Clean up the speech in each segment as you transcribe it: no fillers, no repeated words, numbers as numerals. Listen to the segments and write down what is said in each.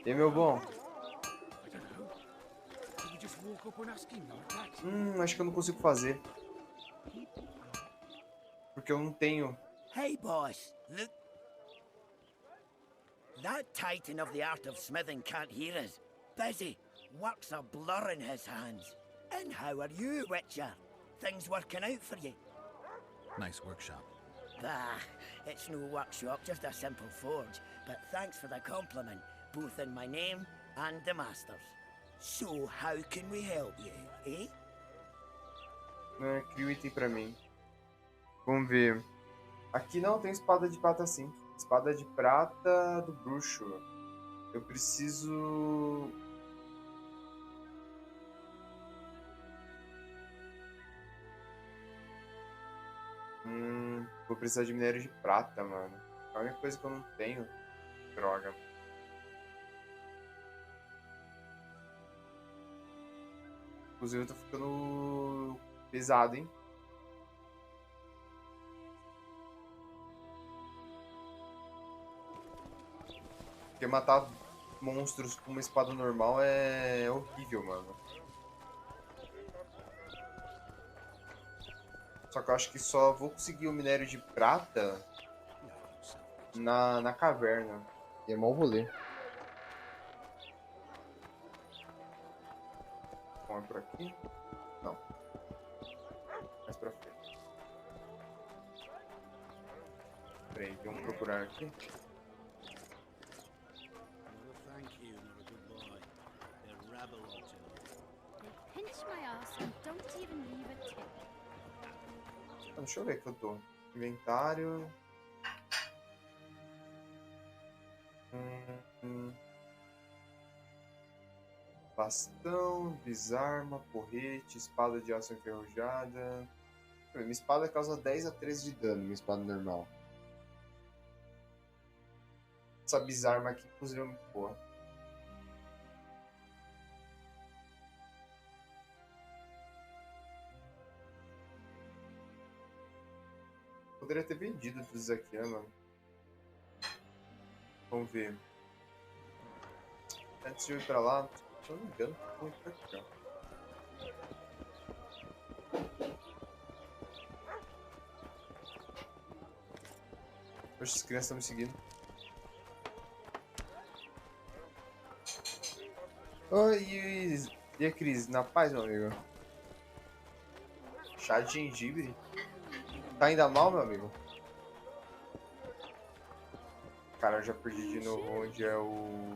E aí, meu bom? Acho que eu não consigo fazer. Porque eu não tenho. Hey, boss. Look. That titan of the art of smithing can't hear us. Busy. Work's a blur in his hands. And how are you, Witcher? Things working out for you? Nice workshop. Bah, it's no workshop, just a simple forge. But thanks for the compliment, both in my name and the master's. So, how can we help you, eh? Cria um item pra mim. Vamos ver. Aqui não tem espada de prata sim. Espada de prata do bruxo. Eu preciso... Vou precisar de minério de prata, mano. É a única coisa que eu não tenho. Droga. Inclusive eu tô ficando pesado, hein? Porque matar monstros com uma espada normal é horrível, mano. Só que eu acho que só vou conseguir o minério de prata na caverna. E é mó rolê. Bom, é por aqui? Não. Mais pra frente. Peraí, vamos procurar aqui. Deixa eu ver que eu tô. Inventário. Bastão, bisarma, porrete, espada de aço enferrujada. Minha espada causa 10 a 13 de dano, minha espada normal. Essa bisarma aqui, inclusive, é muito boa. Poderia ter vendido tudo isso aqui, né, mano? Vamos ver. Antes de eu ir pra lá, se eu não me engano, tem muito pra aqui, ó. Poxa, as crianças estão me seguindo. Oi, e a Cris? Na paz, meu amigo? Chá de gengibre? Tá ainda mal, meu amigo? Cara, eu já perdi de novo onde é o...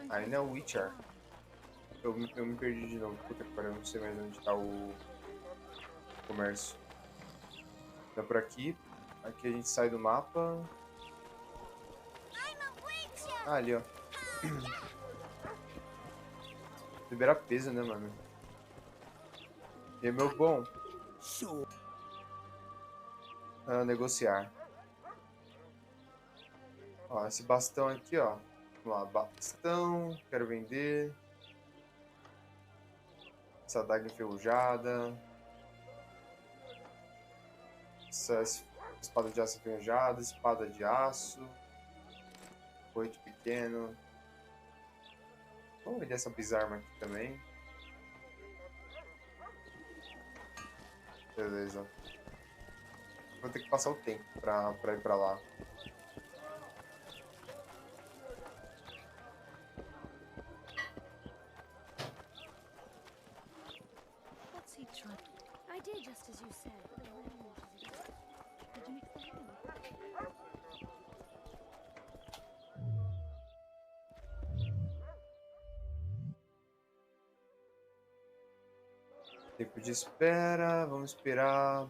Ainda é o Witcher. Eu me perdi de novo. Puta que pariu, eu não sei mais onde tá o comércio. Tá por aqui. Aqui a gente sai do mapa. Ah, ali, ó. Liberar peso, né, mano? E meu bom. Negociar. Ó, esse bastão aqui, ó. Vamos lá, bastão. Quero vender. Essa adaga enferrujada. Essa espada de aço enferrujada. Espada de aço. Coito pequeno. Vamos vender essa bizarra aqui também. Beleza. Vou ter que passar o tempo pra ir pra lá. I did just as you said. Did you mix the ham? Tempo de espera, vamos esperar.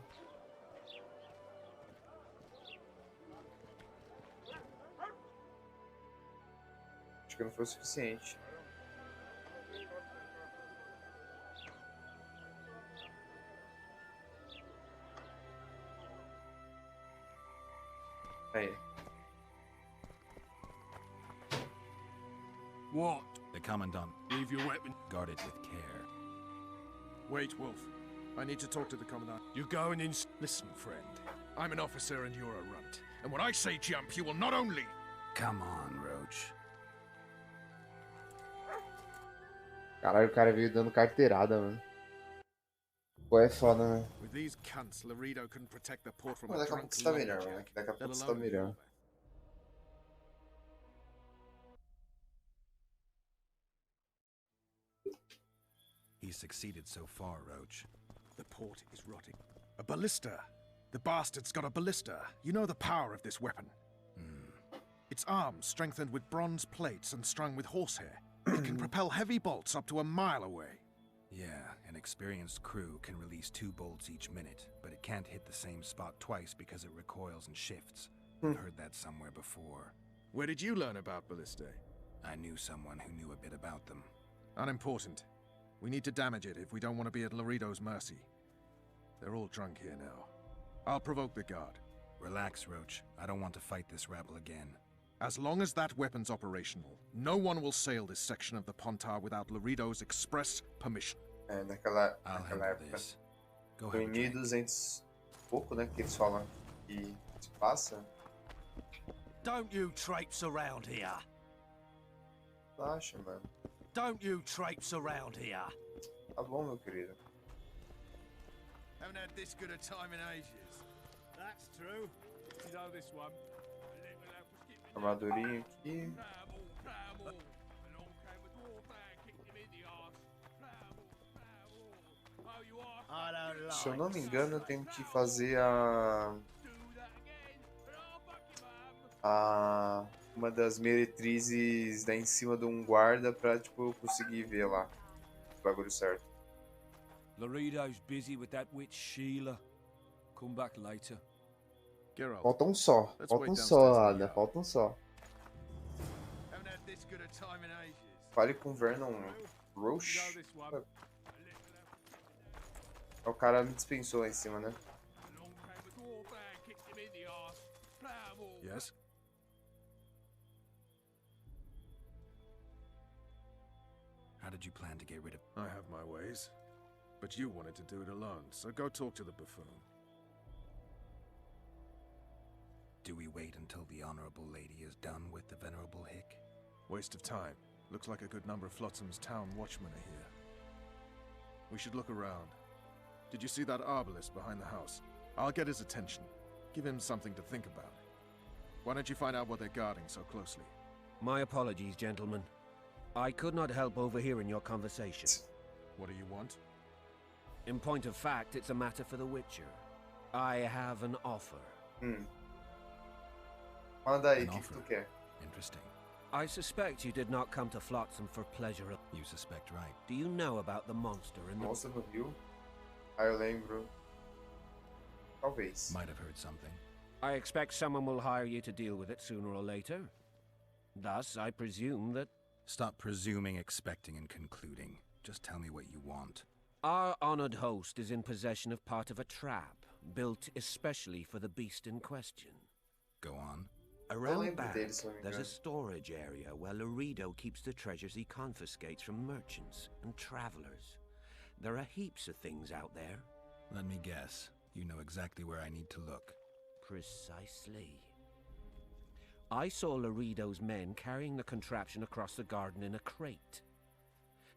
Acho que não foi o suficiente. Aí. What? The Commandant. Leave your weapon. Guard it with care. Wait, Wolf. I need to talk to the Commandant. You're going in... Listen, friend. I'm an officer and you're a runt. And when I say jump, you will not only Come on, Roach. Caralho, o cara veio dando carteirada, mano. Pô, é foda, né? With these cunts, Laredo couldn't protect the port from Mas a daqui a pouco drunk você tá melhor, mano. lumberjack, Daqui a let pouco você tá alone melhor. you. He's succeeded so far, Roach. The port is rotting. A ballista! The bastard's got a ballista. You know the power of this weapon. Its arms strengthened with bronze plates and strung with horsehair. It can propel heavy bolts up to a mile away. Yeah, an experienced crew can release 2 bolts each minute, but it can't hit the same spot twice because it recoils and shifts. I've heard that somewhere before. Where did you learn about ballistae? I knew someone who knew a bit about them. Unimportant. We need to damage it if we don't want to be at Laredo's mercy. They're all drunk here now. I'll provoke the guard. Relax, Roach. I don't want to fight this rabble again. As long as that weapon's operational, no one will sail this section of the Pontar without Laredo's express permission. É, naquela I'll handle época. this. Go Foi ahead. em 1200 pouco, né? Que eles falam que se passa. Don't you traipse around here. Relaxa, mano. Don't you traipse around here. Tá bom, meu querido. Haven't had this good a time in ages. That's true. You know this one. Armadurinha aqui. Se eu não me engano, eu tenho que fazer uma das meretrizes da em cima de um guarda pra, tipo, eu conseguir ver lá o bagulho certo. Laredo's busy with that witch Sheila. Come back later. Geralt, Falta um só. Let's Falta wait um downstairs só, in the Ada. yard. Falta um só. haven't had this good a time in ages. Fale com o Vernon Roche. You know this one. O cara me dispensou lá em cima, né? Yes? How did you plan to get rid of... I have my ways. But you wanted to do it alone, so go talk to the buffoon. Do we wait until the Honorable Lady is done with the Venerable Hick? Waste of time. Looks like a good number of Flotsam's town watchmen are here. We should look around. Did you see that arbalist behind the house? I'll get his attention. Give him something to think about. Why don't you find out what they're guarding so closely? My apologies, gentlemen. I could not help overhearing your conversation. What do you want? In point of fact, it's a matter for the Witcher. I have an offer. Manda aí, An o que offer. tu quer? Interesting. I suspect you did not come to Flotsam for pleasure. You suspect right. Do you know about the monster in the... Monstro no Rio? Ah, eu lembro. Talvez. Might have heard something. I expect someone will hire you to deal with it sooner or later. Thus, I presume that... Stop presuming, expecting, and concluding. Just tell me what you want. Our honored host is in possession of part of a trap, built especially for the beast in question. Go on. Around lembro back, dele, se não me there's a engano. storage area where Laredo keeps the treasures he confiscates from merchants and travelers. There are heaps of things out there. Let me guess. You know exactly where I need to look. Precisely. I saw Laredo's men carrying the contraption across the garden in a crate.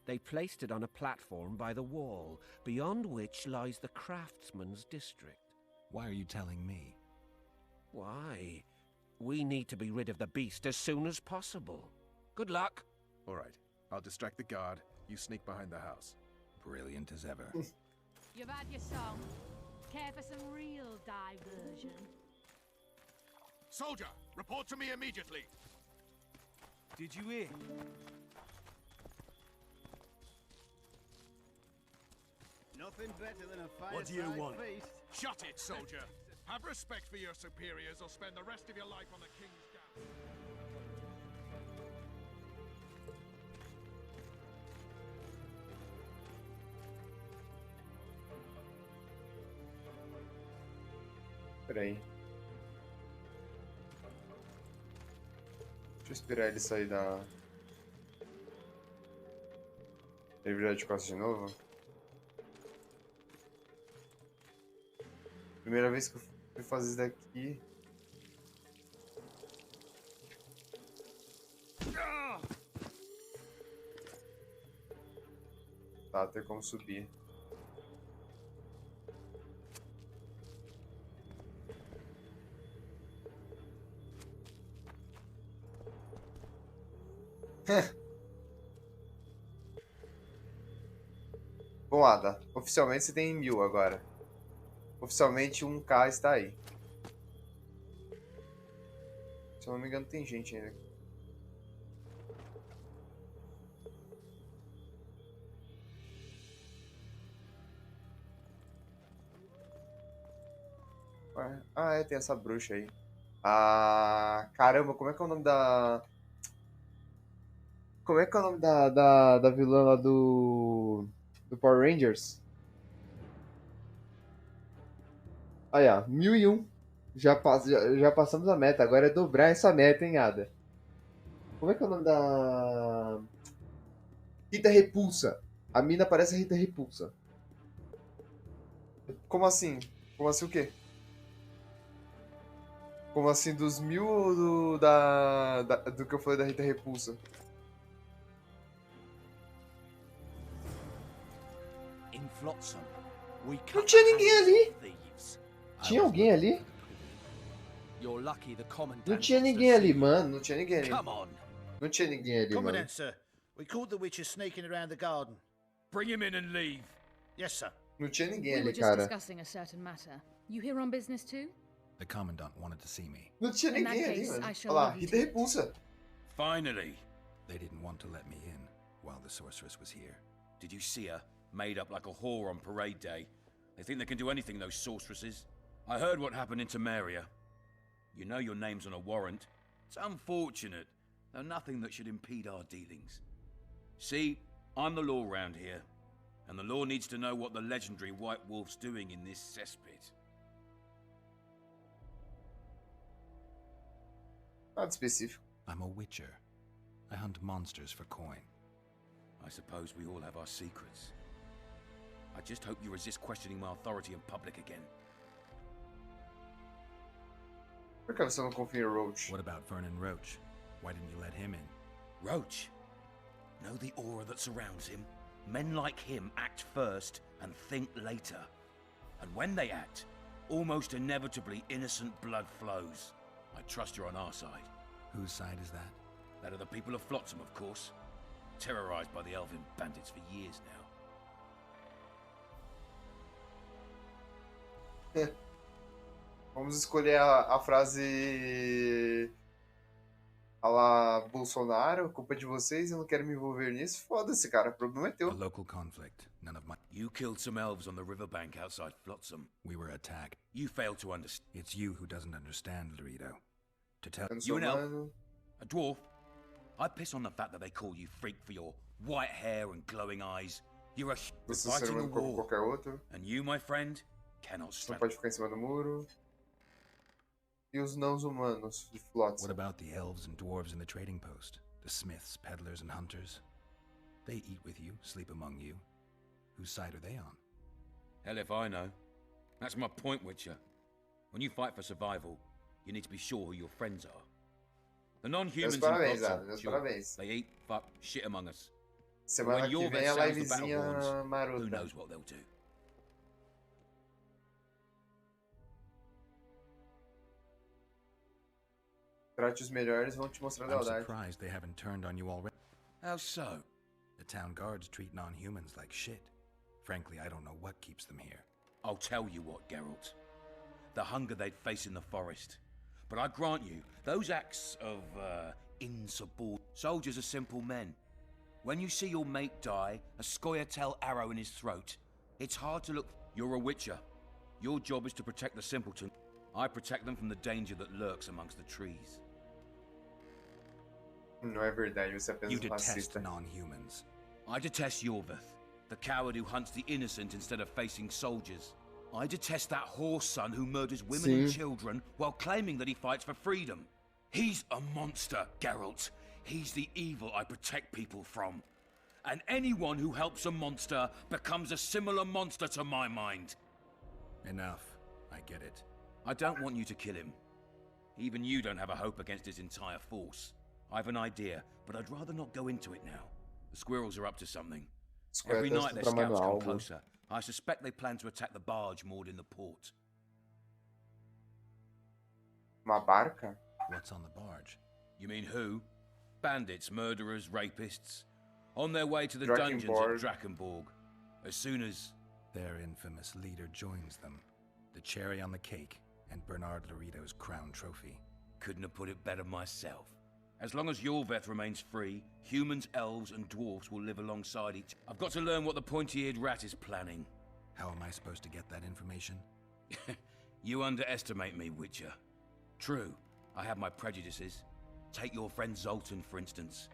They placed it on a platform by the wall, beyond which lies the craftsman's district. Why are you telling me? Why? We need to be rid of the beast as soon as possible. Good luck. All right. I'll distract the guard. You sneak behind the house. Brilliant as ever. You've had your song. Care for some real diversion? Soldier, report to me immediately. Did you hear? Nothing better than a fireside What do you want? feast. Shut it, soldier. Have respect for your superiors or spend the rest of your life on the king's gallows. Pera aí. Deixa eu esperar ele sair da... Ele virar de costas de novo. Primeira vez que eu fui fazer isso daqui. Tá, tem como subir. Bom, Ada, oficialmente você tem 1000 agora. Oficialmente 1K está aí. Se eu não me engano, tem gente ainda. Ué, ah, é, tem essa bruxa aí. Ah, caramba, como é que é o nome da... Como é que é o nome da vilã lá do Power Rangers? Aí, ó, 1001. Já passamos a meta, agora é dobrar essa meta, hein, Ada? Como é que é o nome da... Rita Repulsa. A mina parece a Rita Repulsa. Como assim? Como assim o quê? Como assim, dos 1000 do que eu falei da Rita Repulsa? In Flotsam, we Não cut tinha the ninguém hands ali. of thieves. Tinha alguém ali? You're lucky the commandant Não tinha wants to ninguém ali, see you. mano. Não tinha ninguém ali. Come on, Não tinha ninguém ali, mano. Commandant, sir. We caught the witcher sneaking around the garden. Bring him in and leave. Yes, sir. Não tinha ninguém We were ali, just cara. discussing a certain matter. You here on business too? The Commandant wanted to see me. Não tinha In that ninguém ali, case, mano. I shall Olha lá, leave you Rita to it. Repulsa. Finally. They didn't want to let me in while the sorceress was here. Did you see her? Made up like a whore on parade day. They think they can do anything, those sorceresses. I heard what happened in Temeria. You know your name's on a warrant. It's unfortunate, though nothing that should impede our dealings. See, I'm the law round here, and the law needs to know what the legendary White Wolf's doing in this cesspit. Nada específico. I'm a witcher. I hunt monsters for coin. I suppose we all have our secrets. I just hope you resist questioning my authority in public again. Por que você não confia em Roach? What about Vernon Roach? Why didn't you let him in? Roach. Know the aura that surrounds him? Men like him act first and think later. And when they act, almost inevitably innocent blood flows. I trust you're on our side. Whose side is that? That of the people of Flotsam, of course. Terrorized by the elven bandits for years now. Vamos escolher a frase a lá Bolsonaro, culpa de vocês, eu não quero me envolver nisso. Foda-se, cara, o problema é A teu. local conflict. None of my... You killed some elves on the riverbank outside Flotsam. We were attacked. You failed to understand. It's you who doesn't understand, Dorito. To tell... Eu não You sou and elf? humano. A dwarf? I piss on the fact that they call you freak for your white hair and glowing eyes. You're a Você é ser fighting a humano como war. qualquer outro. And you, my friend, cannot Você não stand. pode ficar em cima do muro. E os não-humanos de Flotsam. What about the elves and dwarves in the trading post? The smiths, peddlers, and hunters? They eat with you, sleep among you. Whose side are they on? Hell if I know. That's my point, Witcher. When you fight for survival, you need to be sure who your friends are. The non-humans in Meus parabéns, Flotsam, Adam, meus sure, parabéns. they eat, fuck, shit among us. Semana When que your vem vet a sounds the battle livezinha horns, who marota. knows what they'll do. Trate os melhores, vão te mostrar I'm lealdade. surprised they haven't turned on you already. How so? The town guards treat non-humans like shit. Frankly, I don't know what keeps them here. I'll tell you what, Geralt. The hunger they'd face in the forest. But I grant you, those acts of, insubordinate... Soldiers are simple men. When you see your mate die, a scoia'tael arrow in his throat, it's hard to look... You're a witcher. Your job is to protect the simpleton. I protect them from the danger that lurks amongst the trees. Não é verdade, você é apenas You um detest racista. non-humans. I detest Yorveth, the coward who hunts the innocent instead of facing soldiers. I detest that whore son who murders women and Sim. children while claiming that he fights for freedom. He's a monster, Geralt. He's the evil I protect people from. And anyone who helps a monster becomes a similar monster to my mind. Enough. I get it. I don't want you to kill him. Even you don't have a hope against his entire force. I have an idea, but I'd rather not go into it now. The squirrels are up to something. Every Escolha night their pra scouts manual. come closer. I suspect they plan to attack the barge moored in the port. Uma barca? What's on the barge? You mean who? Bandits, murderers, rapists. On their way to the dungeons at Drakenborg. As soon as... Their infamous leader joins them. The cherry on the cake, and Bernard Laredo's crown trophy. Couldn't have put it better myself. As long as Yorveth remains free, humans, elves, and dwarves will live alongside each. I've got to learn what the pointy-eared rat is planning. How am I supposed to get that information? You underestimate me, Witcher. True, I have my prejudices. Take your friend Zoltan, for instance.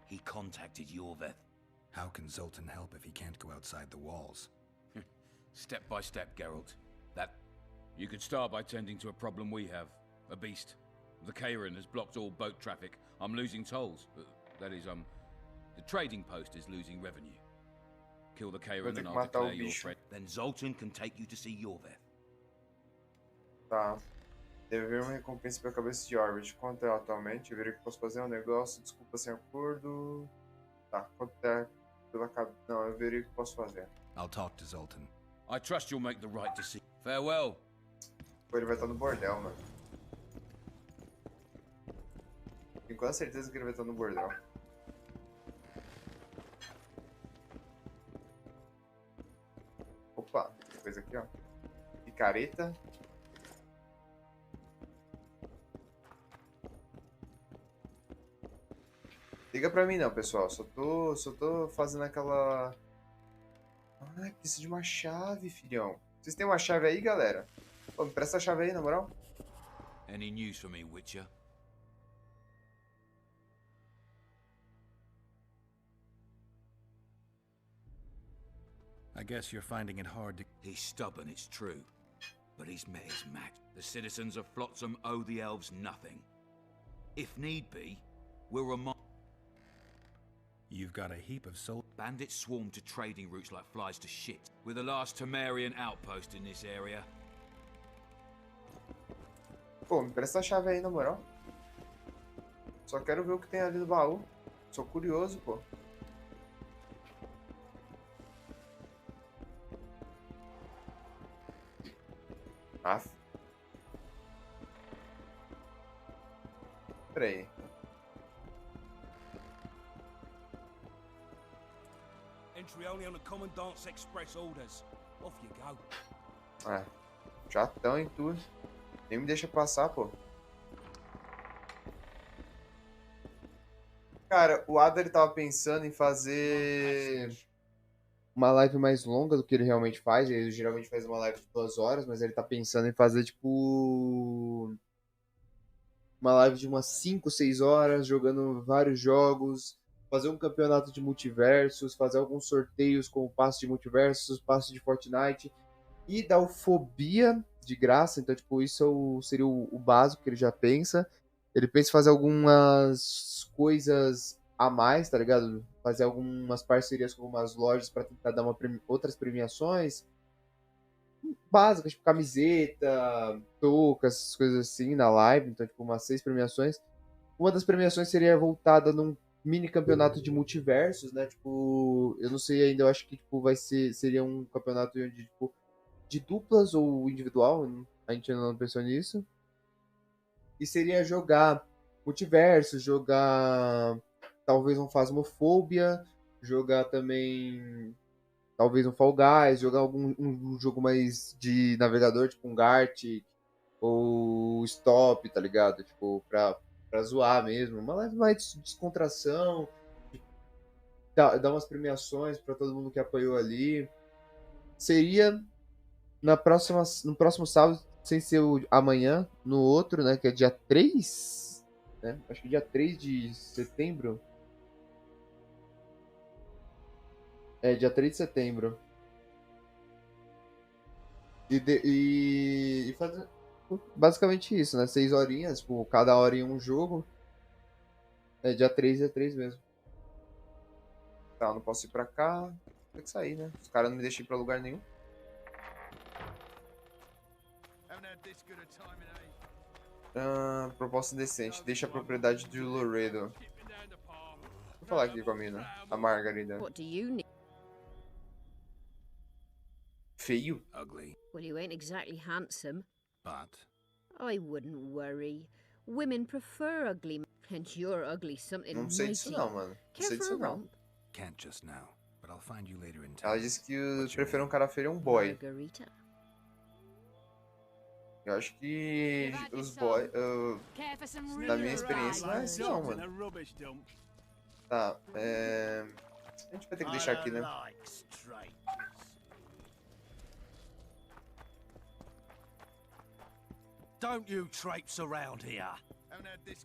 He contacted Yorveth. How can Zoltan help if he can't go outside the walls? Step by step, Geralt. You could start by tending to a problem we have. A beast. The Kayran has blocked all boat traffic. I'm losing tolls. That is, the trading post is losing revenue. Kill the Kayran and I'll declare your friend. Then Zoltan can take you to see Yorveth. Tá. Deve haver uma recompensa pra cabeça de Orveth. Quanto é atualmente? Eu verei que posso fazer um negócio. Desculpa sem acordo. Tá. Quanto é pela cabeça? Não, eu verei o que posso fazer. I'll talk to Zoltan. I trust you'll make the right decision. Farewell. Pô, ele vai estar no bordel, mano. Tenho quase certeza que ele vai estar no bordel. Opa, tem coisa aqui, ó. Picareta. Liga pra mim não, pessoal. Só tô fazendo aquela... Ai, preciso de uma chave, filhão. Vocês têm uma chave aí, galera? Pô, me presta a chave aí, na moral. Any news for me, Witcher? I guess you're finding it hard to... He's stubborn, it's true. But he's met his match. The citizens of Flotsam owe the elves nothing. If need be, we'll remind... You've got a heap of soul... Bandits swarm to trading routes like flies to shit. We're the last Temerian outpost in this area. Pô, me presta a chave aí, na moral. Só quero ver o que tem ali no baú. Sou curioso, pô. Aff. Pera aí. Entry only on the Commandant's Express orders. Off you go. É. Chatão em tudo. Nem me deixa passar, pô. Cara, o Ada ele tava pensando em fazer uma live mais longa do que ele realmente faz. Ele geralmente faz uma live de 2 horas, mas ele tá pensando em fazer, tipo... uma live de umas 5, 6 horas, jogando vários jogos, fazer um campeonato de multiversos, fazer alguns sorteios com o passe de multiversos, passe de Fortnite, e dar o Fobia de graça. Então, tipo, isso seria o básico que ele já pensa. Ele pensa em fazer algumas coisas a mais, tá ligado? Fazer algumas parcerias com algumas lojas para tentar dar outras premiações básicas, tipo camiseta, toucas, essas coisas assim na live. Então, tipo, umas 6 premiações. Uma das premiações seria voltada num mini campeonato de multiversos, né? Tipo, eu não sei ainda, eu acho que tipo, seria um campeonato onde, tipo, de duplas ou individual, a gente ainda não pensou nisso. E seria jogar multiversos, jogar talvez um Phasmophobia, jogar também talvez um Fall Guys, jogar um jogo mais de navegador, tipo um Gartic ou Stop, tá ligado? Tipo, pra zoar mesmo. Uma leve mais de descontração, dar umas premiações pra todo mundo que apoiou ali. Seria no próximo sábado, sem ser amanhã, no outro, né, que é dia 3, né? Acho que dia 3 de setembro. É, dia 3 de setembro. E fazer basicamente isso, né? 6 horinhas, tipo, cada hora em um jogo. É, dia 3 é 3 mesmo. Tá, eu não posso ir pra cá. Tem que sair, né? Os caras não me deixam ir pra lugar nenhum. Proposta decente. Deixa a propriedade de Laredo. Vou falar aqui com a mina. A Margarida. What do you need? feio. Ugly, Well, you ain't exactly handsome. but I wouldn't worry. Women prefer ugly, and you're ugly something Não sei disso mighty. não, mano. Não Care sei for a disso não. romp? can't just now. But I'll find you later in town. Ela disse que What's your prefere um name? cara feio a um boy. Margarita. Eu acho que os boys... na minha experiência não é assim não, mano. Tá, a gente vai ter que deixar aqui, né? Don't you traipse around here.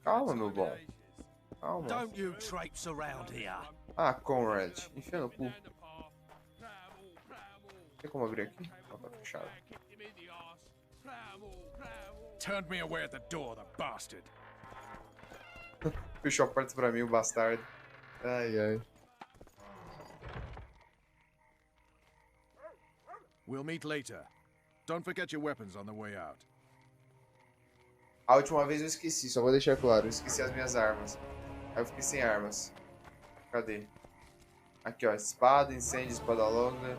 Calma, meu bom. Calma. Don't you traipse around here. Ah, Conrad. Enfia no cu. Tem como abrir aqui? Não, tá fechado. Turned me away at the door, the bastard. Fechou a porta pra mim, o bastardo. Ai, ai. We'll meet later. Don't forget your weapons on the way out. A última vez eu esqueci, só vou deixar claro. Eu esqueci as minhas armas. Aí eu fiquei sem armas. Cadê? Aqui, ó. Espada, incêndio, espada longa.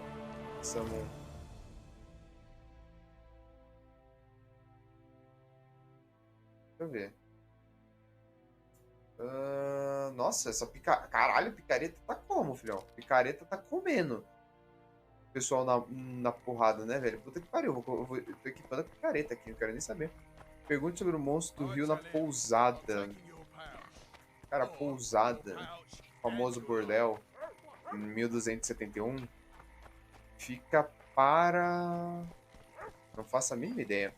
Summon. Deixa eu ver. Nossa, essa picareta... Caralho, picareta tá como, filhão? Picareta tá comendo. O pessoal na porrada, né, velho? Puta que pariu. Eu tô equipando a picareta aqui, não quero nem saber. Pergunte sobre o monstro do rio na pousada. Cara, pousada. Famoso bordel. Em 1271. Fica para... Não faço a mínima ideia.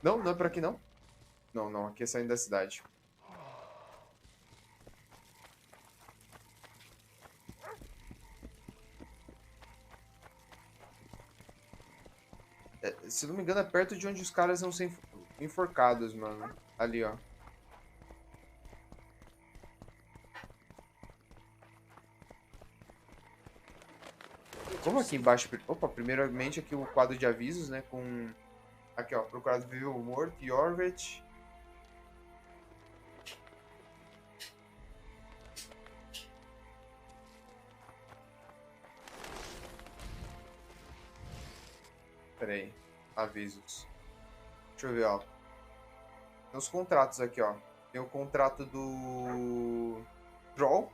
Não, não é por aqui não. Não, não, aqui é saindo da cidade. Se não me engano é perto de onde os caras vão ser enforcados, mano. Ali, ó. Vamos aqui embaixo. Opa, primeiramente aqui o quadro de avisos, né? Com... Aqui, ó. Procurado vivo ou morto. Yorvet. Pera aí. Avisos. Deixa eu ver, ó. Tem os contratos aqui, ó. Tem o contrato do... Troll.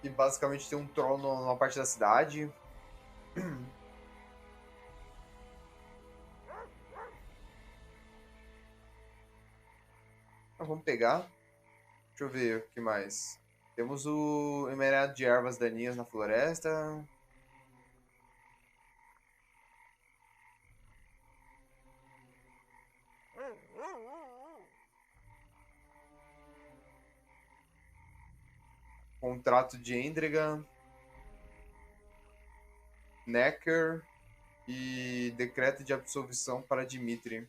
Que basicamente tem um troll numa parte da cidade. Então, vamos pegar. Deixa eu ver o que mais. Temos o emerado de ervas daninhas na floresta. Contrato de Endregan. Necker. E decreto de absolvição para Dimitri.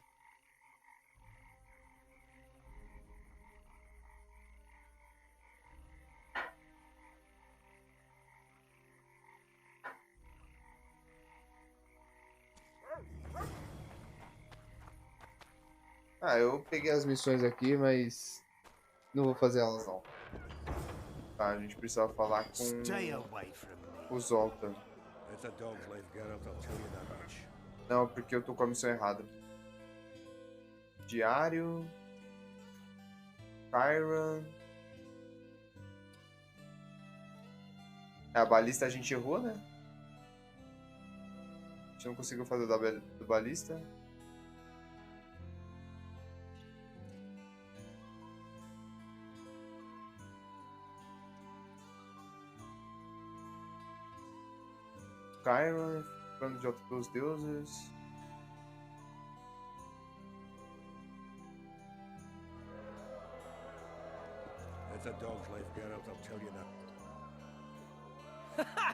Ah, eu peguei as missões aqui, mas não vou fazer elas não. Tá, a gente precisa falar com o Zoltan. Não, porque eu tô com a missão errada. Diário. Kayran. A balista a gente errou, né? A gente não conseguiu fazer do balista. Kayran, plano de alto pelos deuses. It's a dog's life, Geralt, I'll tell you that.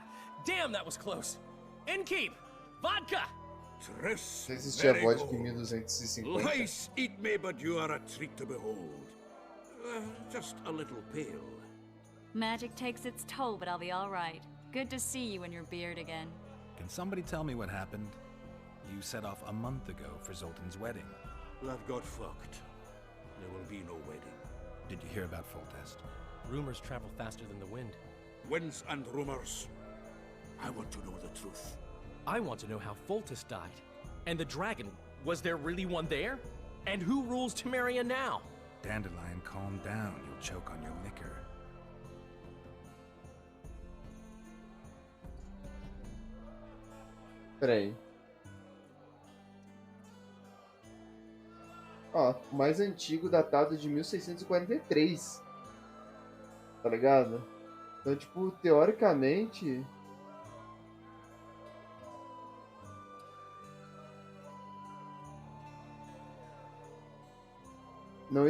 Damn, that was close. Innkeep! Vodka! Não sei se existia vodka em 1250. Lice eat me, but you are a treat to behold. Just a little pale. Magic takes its toll, but I'll be all right. Good to see you and your beard again. Can somebody tell me what happened? You set off a month ago for Zoltan's wedding. That got fucked. There will be no wedding. Did you hear about Foltest? Rumors travel faster than the wind. Winds and rumors. I want to know the truth. I want to know how Foltest died. And the dragon, was there really one there? And who rules Temeria now? Dandelion, calm down. You'll choke on your liquor. Peraí. Ó, o mais antigo datado de 1643. Tá ligado? Então, tipo, teoricamente... Não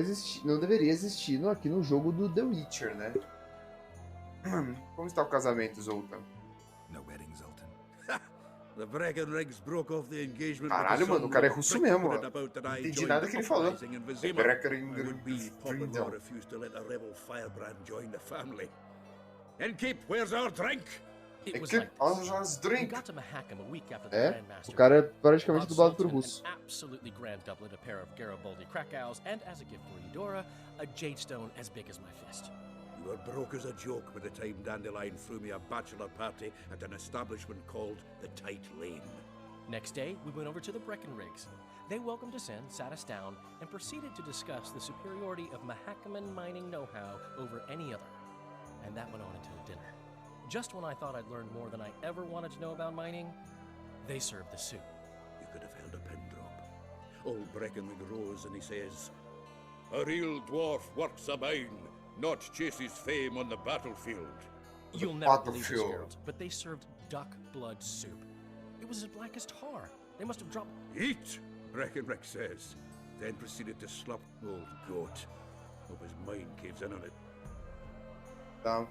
deveria existir aqui no jogo do The Witcher, né? Como está o casamento, Zoltan? No wedding, Zoltan. The Breckenrigs broke off the engagement. Caralho, mano, o cara é russo mesmo. Não entendi nada que ele falou. Poppendor refused to let a rebel firebrand join the family. And keep, where's our drink? It was like this. We got to Mahakam a week after the É? Grandmaster. O cara é praticamente dublado pro Sultan, russo. an absolutely grand doublet, a pair of Garibaldi Krakows, and as a gift for Eudora, a jade stone as big as my fist. You were broke as a joke by the time Dandelion threw me a bachelor party at an establishment called the Tight Lane. Next day, we went over to the Breckenrigs. They welcomed us in, sat us down, and proceeded to discuss the superiority of Mahakaman mining know-how over any other. And that went on until dinner. Just when I thought I'd learned more than I ever wanted to know about mining, they served the soup. You could have held a pin drop. Old Breckenrig rose and he says, "A real dwarf works a mine, not chases fame on the battlefield." You'll never believe this, Geralt, but they served duck blood soup. It was as black as tar. They must have dropped... Eat, Breckenrig says, then proceeded to slop old goat. Hope his mind caves in on it. Tá.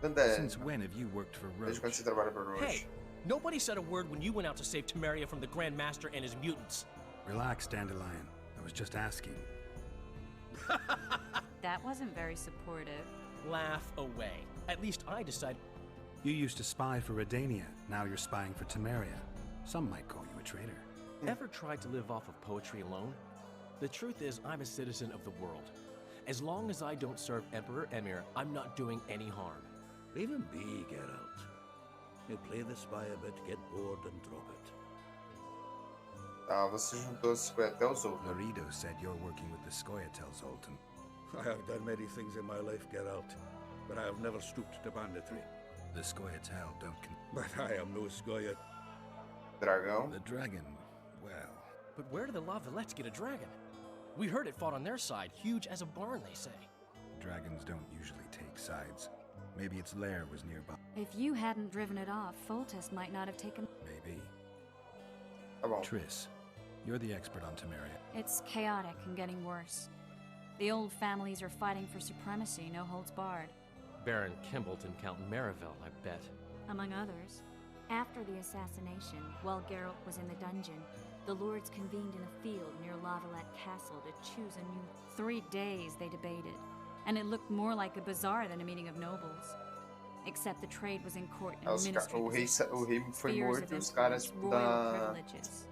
Since when have you worked for Roche? Desde quando você trabalha pra Roche? Hey, nobody said a word when you went out to save Temeria from the Grand Master and his mutants. Relax, Dandelion. I was just asking. That wasn't very supportive. Laugh away. At least I decided... You used to spy for Redania. Now you're spying for Temeria. Some might call you a traitor. Ever tried to live off of poetry alone? The truth is, I'm a citizen of the world. As long as I don't serve Emperor Emir, I'm not doing any harm. Leave him be, Geralt. He'll play the spy a bit, get bored and drop it. Tá, você juntou os Scoia'tael, Zoltan. Laredo said you're working with the Scoia'tael, Zoltan. I have done many things in my life, Geralt, but I have never stooped to banditry. The Scoia'tael don't But I am no Scoia'tael. Dragão? The dragon, well... But where do the Lavalettes get a dragon? We heard it fought on their side, huge as a barn, they say. Dragons don't usually take sides. Maybe its lair was nearby. If you hadn't driven it off, Foltest might not have taken... Maybe. Tá bom. Triss, you're the expert on Temeria. It's chaotic and getting worse. The old families are fighting for supremacy, no holds barred. Baron Kimbolt and Count Marivelle, I bet. Among others. After the assassination, while Geralt was in the dungeon, the lords convened in a field near Lavalette Castle to choose a new... 3 days they debated, and it looked more like a bazaar than a meeting of nobles. Except the trade was in court and ministry o rei foi fears morto of e os caras influence, royal privileges.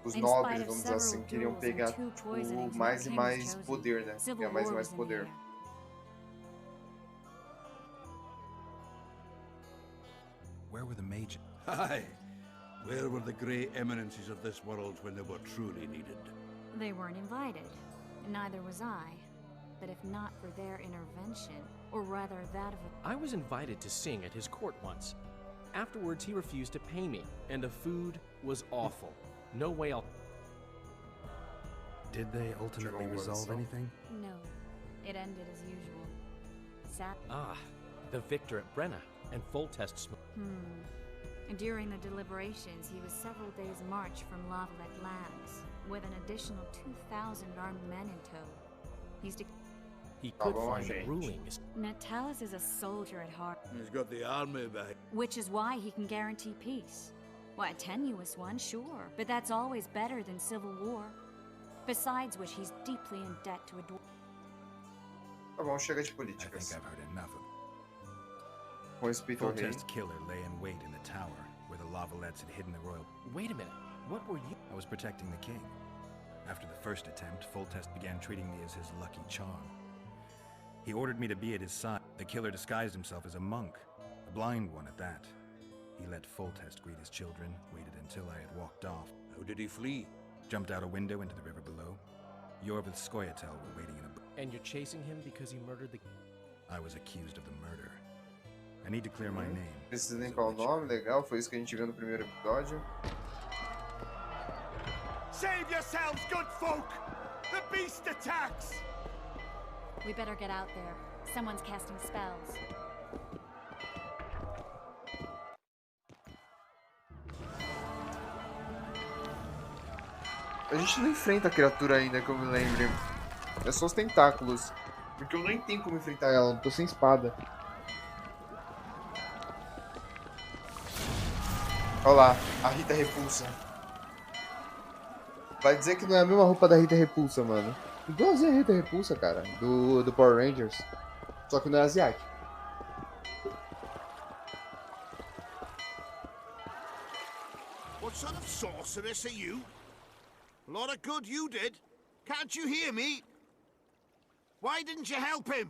Os In nobres, spite of vamos dizer assim, several queriam duels pegar and two poisonings, mais e no king was mais chosen. poder, né? Civil Ganhar mais e war mais was in the poder. air. Where were the mages? Aye. Where were the grey eminences of this world when they were truly needed? They weren't invited. Neither was I. But if not for their intervention, or rather that of a... I was invited to sing at his court once. Afterwards, he refused to pay me, and the food was awful. No way I'll... Did they ultimately resolve anything? No. It ended as usual. Sad. Ah, the victor at Brenna, and Foltest... During the deliberations, he was several days' march from Lavalette Lands, with an additional 2,000 armed men in tow. He could find a ruling. Natalis is a soldier at heart. He's got the army back. Which is why he can guarantee peace. Why, a tenuous one, sure, but that's always better than civil war. Besides which, he's deeply in debt to a dwarf. Tá bom, chega de I políticas. think I've heard enough of Com respeito ao rei. Foltest's killer lay in wait in the tower, where the Lavalettes had hidden the royal... Wait a minute. What were you? I was protecting the king. After the first attempt, Foltest began treating me as his lucky charm. He ordered me to be at his side. The killer disguised himself as a monk, a blind one at that. He let Foltest greet his children, waited until I had walked off. How did he flee? Jumped out a window into the river below. Yor with Skoyatel were waiting in a... And you're chasing him because he murdered the... I was accused of the murder. I need to clear my name. Precisa nem qual o nome, legal. Foi isso que a gente viu no primeiro episódio. Save yourselves, good folk! The beast attacks! We better get out there. Someone's casting spells. A gente não enfrenta a criatura ainda, que eu me lembre. É só os tentáculos. Porque eu nem tenho como enfrentar ela, não tô sem espada. Olha lá, a Rita Repulsa. Vai dizer que não é a mesma roupa da Rita Repulsa, mano. Igualzinho a Rita Repulsa, cara. Do Power Rangers. Só que não é asiático. What sort of sorceress are you? A lot of good you did. Can't you hear me? Why didn't you help him?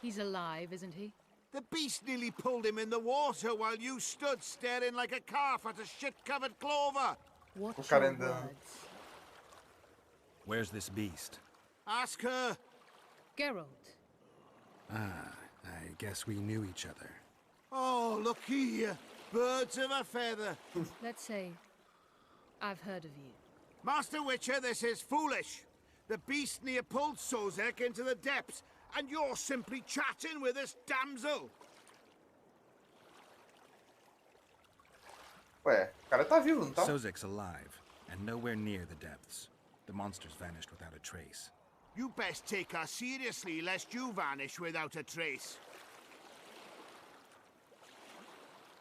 He's alive, isn't he? The beast nearly pulled him in the water while you stood staring like a calf at a shit-covered clover. What's your words? Where's this beast? Ask her. Geralt. Ah, I guess we knew each other. Oh, look here. Birds of a feather. Let's say I've heard of you. Master Witcher, this is foolish. The beast near pulled Sozek into the depths, and you're simply chatting with this damsel. Ué, o cara tá vivo, não tá? Sozek's alive, and nowhere near the depths. The monsters vanished without a trace. You best take her seriously, lest you vanish without a trace.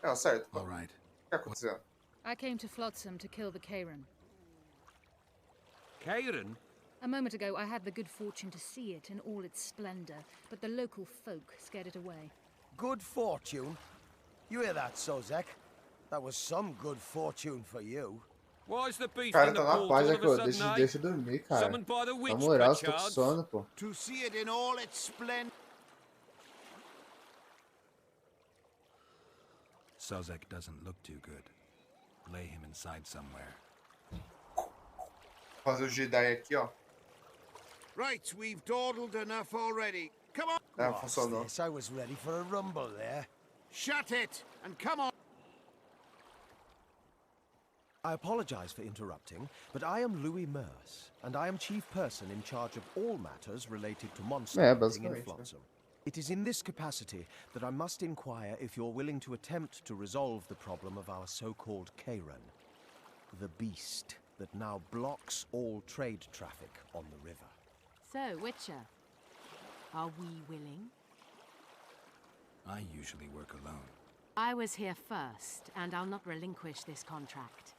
Não, certo. All right. O que aconteceu? I came to Flotsam to kill the Kayran. Kayran? A moment ago, I had the good fortune to see it in all its splendor, but the local folk scared it away. Good fortune? You hear that, Sozek? That was some good fortune for you. Why is the beast Cara, in the tá na pool paz all aqui, of ó. a sudden, Deixa eu dormir, cara. Summoned by the witch, Na moral, eu tô com perchance? sono, pô. To see it in all its splendor. Sozek doesn't look too good. Lay him inside somewhere. Fazer o Jedi aqui, ó. Right, we've dawdled enough already. Come on. Ah, funcionou. What's this? I was ready for a rumble there. Shut it, and come on. I apologize for interrupting, but I am Louis Merce, and I am chief person in charge of all matters related to monster hunting in Flotsam. It is in this capacity that I must inquire if you're willing to attempt to resolve the problem of our so-called Kayran, the beast that now blocks all trade traffic on the river. So, Witcher, are we willing? I usually work alone. I was here first, and I'll not relinquish this contract.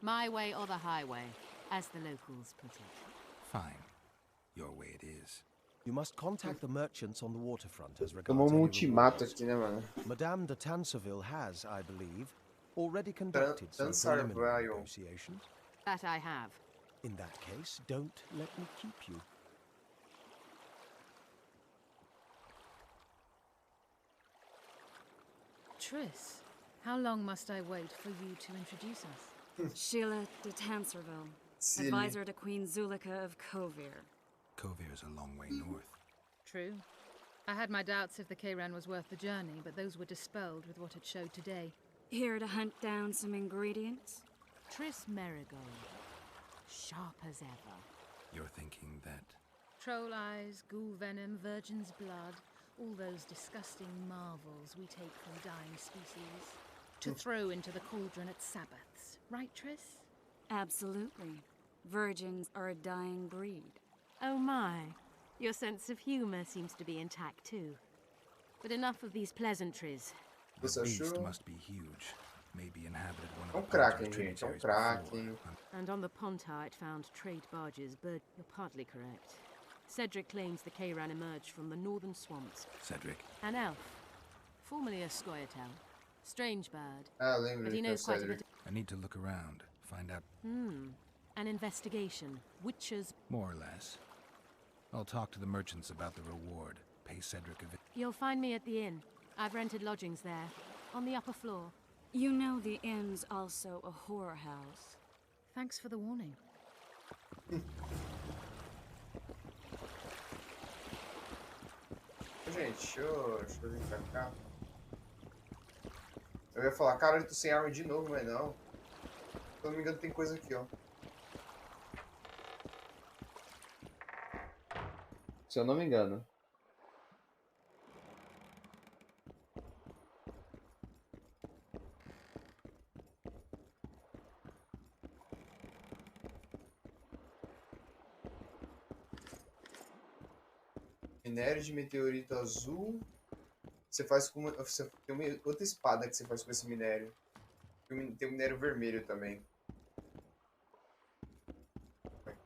My way or the highway, as the locals put it. Fine. Your way it is. You must contact the merchants on the waterfront as regards Tomou any ultimato rewards. aqui, né, mano? Madame de Tansarville has, I believe, already conducted some preliminary negotiations. That I have. In that case, don't let me keep you. Triss, how long must I wait for you to introduce us? Sheila de Tansarville, Silly. advisor to Queen Zulika of Kovir. Kovir's a long way north. True. I had my doubts if the Kayran was worth the journey, but those were dispelled with what it showed today. Here to hunt down some ingredients? Triss Merigold, sharp as ever. You're thinking that... Troll eyes, ghoul venom, virgin's blood, all those disgusting marvels we take from dying species, to throw into the cauldron at Sabbaths. Right, Triss? Absolutely. Virgins are a dying breed. Oh my. Your sense of humor seems to be intact too. But enough of these pleasantries. The beast must be huge. Maybe inhabited one of the Kraken, gente. Kraken. And on the Pontar it found trade barges, but you're partly correct. Cedric claims the Kayran emerged from the northern swamps. Cedric? An elf. Formerly a Skoyatel. Strange bird. Ah, lembro but he knows quite a bit. I need to look around. find out. An investigation. Witches. More or less. I'll talk to the merchants about the reward. Pay Cedric a visit. You'll find me at the inn. I've rented lodgings there, on the upper floor. You know the inn's also a whorehouse. Thanks for the warning. Gente, deixa eu vir pra cá. Eu ia falar, cara, eu tô sem arma de novo, mas não. Se eu não me engano, tem coisa aqui, ó. Se eu não me engano. Minério de meteorito azul. Você faz com você tem uma outra espada que você faz com esse minério. Tem um minério vermelho também.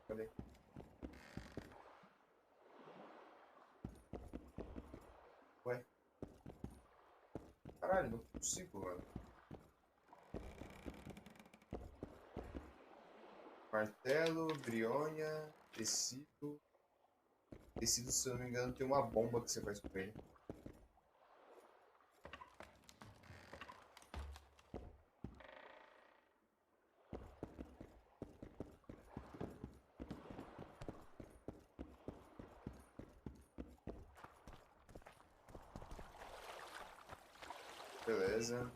Cadê? Ué? Caralho, não consigo, mano. Martelo, brionha, tecido. Tecido, se eu não me engano, tem uma bomba que você faz com ele. Beleza.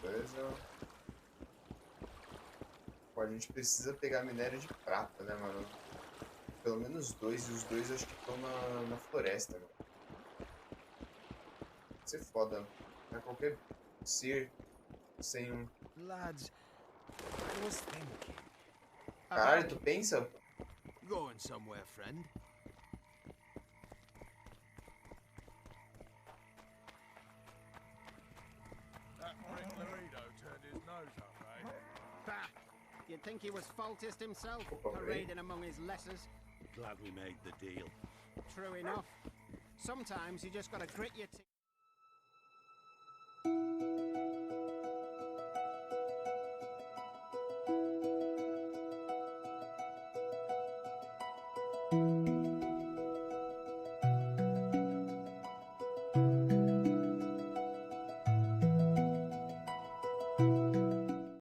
Beleza. Pô, a gente precisa pegar minério de prata, né, mano? Pelo menos dois, e os dois acho que estão na floresta, mano. Vai ser foda. Não é qualquer ser sem um. Lads, I was thinking. Caralho, tu pensa? Going somewhere, friend? That prick Laredo turned his nose up, eh? Bah! You'd think he was faultist himself, parading among his lessers. Glad we made the deal. True enough. Sometimes you just gotta grit your teeth.